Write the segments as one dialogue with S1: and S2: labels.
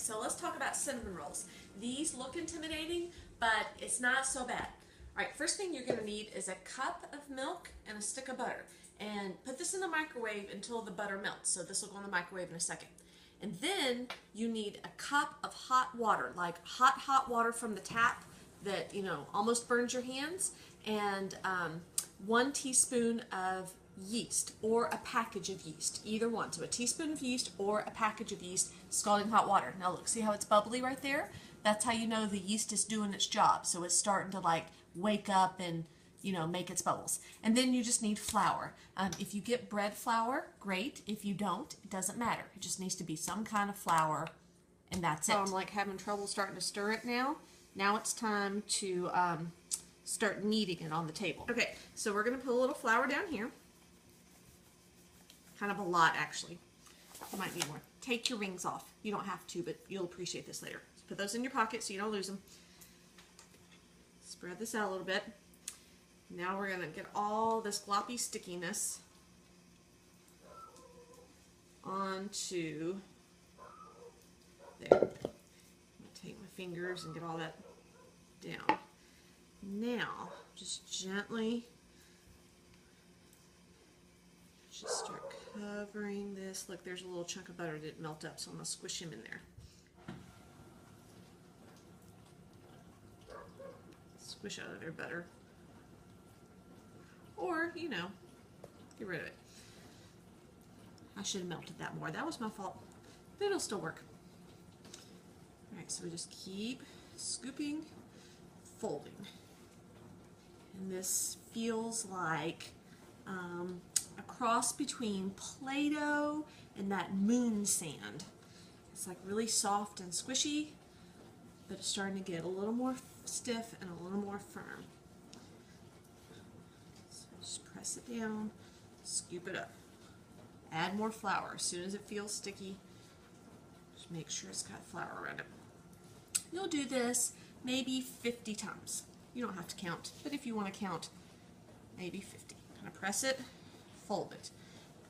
S1: so let's talk about cinnamon rolls. These look intimidating, but it's not so bad. All right, first thing you're going to need is a cup of milk and a stick of butter. And put this in the microwave until the butter melts. So this will go in the microwave in a second. And then you need a cup of hot water, like hot water from the tap that, almost burns your hands. And 1 teaspoon of yeast or a package of yeast, either one. So a teaspoon of yeast or a package of yeast, scalding hot water. Now look, see how it's bubbly right there? That's how you know the yeast is doing its job. So it's starting to like wake up and make its bubbles. And then you just need flour. If you get bread flour, great. If you don't, it doesn't matter. It just needs to be some kind of flour, and that's it. I'm like having trouble starting to stir it now. Now it's time to start kneading it on the table. Okay, so we're going to put a little flour down here. Kind of a lot, actually. You might need more. Take your rings off. You don't have to, but you'll appreciate this later. So put those in your pocket so you don't lose them. Spread this out a little bit. Now we're going to get all this gloppy stickiness onto there. I'm going to take my fingers and get all that down. Now, just gently just start covering this. Look, there's a little chunk of butter that didn't melt up, so I'm going to squish him in there. Squish out of their butter. Or, get rid of it. I should have melted that more. That was my fault. But it'll still work. Alright, so we just keep scooping, folding. And this feels like a cross between Play-Doh and that moon sand. It's like really soft and squishy, but it's starting to get a little more stiff and a little more firm. So just press it down, scoop it up. Add more flour. As soon as it feels sticky, just make sure it's got flour around it. You'll do this maybe 50 times. You don't have to count, but if you want to count, maybe 50. Kind of press it, fold it.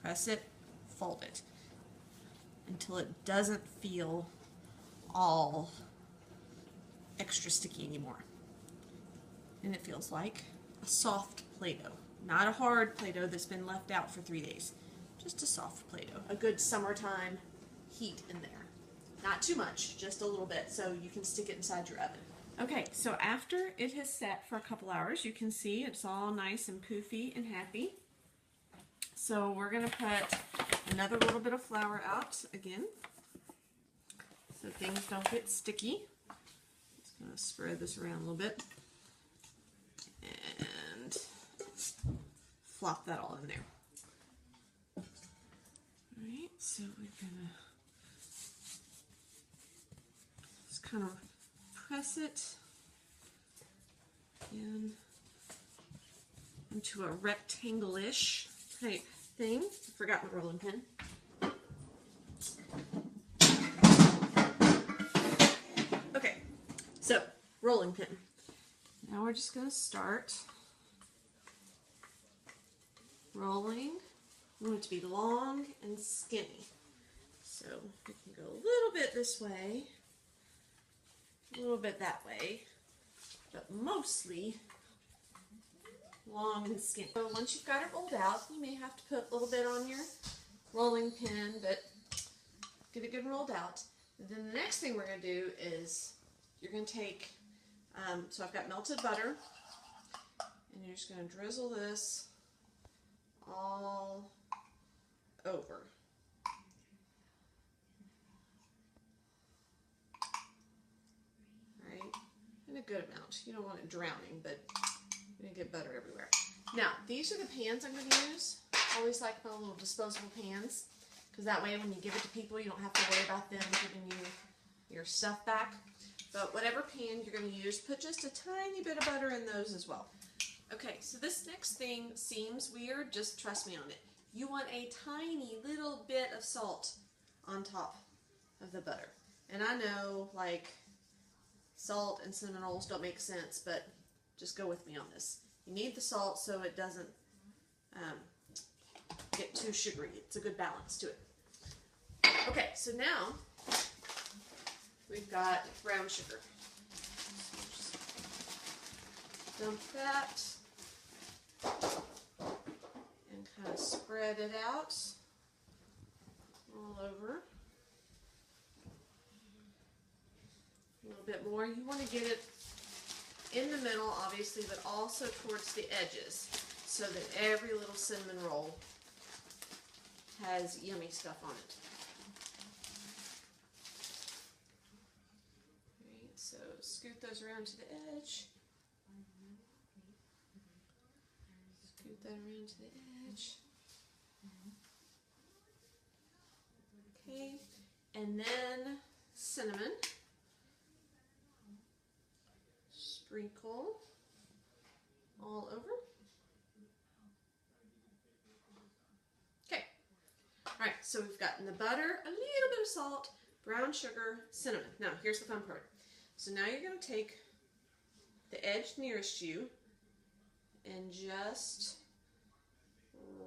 S1: Press it, fold it. Until it doesn't feel all extra sticky anymore. And it feels like a soft Play-Doh. Not a hard Play-Doh that's been left out for 3 days. Just a soft Play-Doh. A good summertime heat in there. Not too much, just a little bit, so you can stick it inside your oven. Okay, so after it has set for a couple hours, you can see it's all nice and poofy and happy. So we're going to put another little bit of flour out again, so things don't get sticky. Just going to spread this around a little bit and flop that all in there. Alright, so we're going to just kind of press it in into a rectangle-ish type thing. I forgot my rolling pin. Okay, so rolling pin. Now we're just going to start rolling. We want it to be long and skinny. So we can go a little bit this way, a little bit that way, but mostly long and skinny. So once you've got it rolled out, you may have to put a little bit on your rolling pin, but get it good and rolled out. And then the next thing we're going to do is you're going to take, so I've got melted butter, and you're just going to drizzle this all over. Right? In a good amount. You don't want it drowning, but you're going to get butter everywhere. Now, these are the pans I'm going to use. I always like my little disposable pans, because that way when you give it to people, you don't have to worry about them giving you your stuff back. But whatever pan you're going to use, put just a tiny bit of butter in those as well. Okay, so this next thing seems weird, just trust me on it. You want a tiny little bit of salt on top of the butter. And I know, like, salt and cinnamon rolls don't make sense, but just go with me on this. You need the salt so it doesn't get too sugary. It's a good balance to it. Okay, so now we've got brown sugar. So dump that and kind of spread it out all over. A little bit more. You want to get it in the middle, obviously, but also towards the edges so that every little cinnamon roll has yummy stuff on it. Alright, so scoot those around to the edge. Scoot that around to the edge. Okay, and then cinnamon. Sprinkle all over. Okay. All right, so we've gotten the butter, a little bit of salt, brown sugar, cinnamon. Now, here's the fun part. So now you're going to take the edge nearest you and just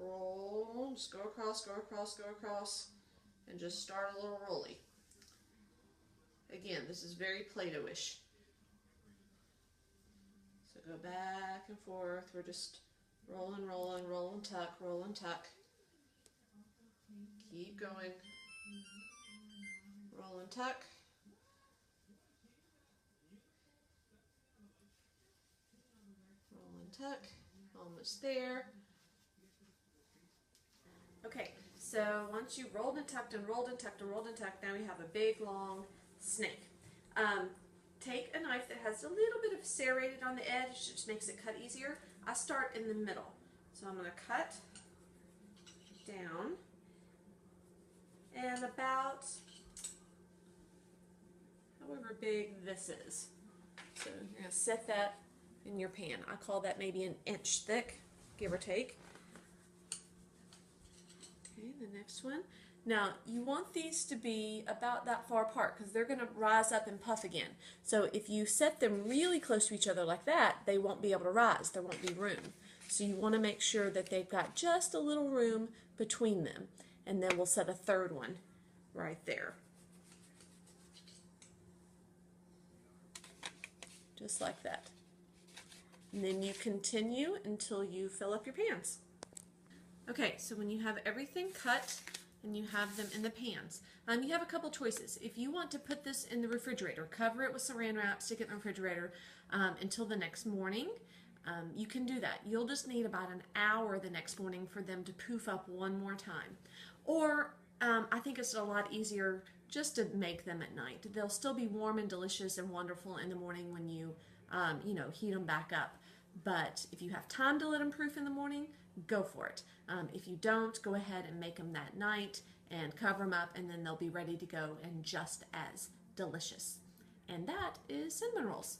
S1: roll, just go across, go across, go across, and just start a little rolly. Again, this is very Play-Doh-ish. So go back and forth. We're just rolling, rolling, roll and tuck, roll and tuck. Keep going. Roll and tuck. Roll and tuck. Almost there. Okay, so once you rolled and tucked and rolled and tucked and rolled and tucked, now we have a big long snake. Take a knife that has a little bit of serrated on the edge, which makes it cut easier. I start in the middle. So I'm going to cut down and about however big this is. So you're going to set that in your pan. I call that maybe an inch thick, give or take. Okay, the next one. Now, you want these to be about that far apart because they're going to rise up and puff again. So if you set them really close to each other like that, they won't be able to rise. There won't be room. So you want to make sure that they've got just a little room between them. And then we'll set a third one right there. Just like that. And then you continue until you fill up your pans. Okay, so when you have everything cut and you have them in the pans, you have a couple choices. If you want to put this in the refrigerator, cover it with saran wrap, stick it in the refrigerator until the next morning, you can do that. You'll just need about an hour the next morning for them to poof up one more time. Or I think it's a lot easier just to make them at night. They'll still be warm and delicious and wonderful in the morning when you, heat them back up. But if you have time to let them proof in the morning, go for it. If you don't, go ahead and make them that night and cover them up, and then they'll be ready to go and just as delicious. And that is cinnamon rolls.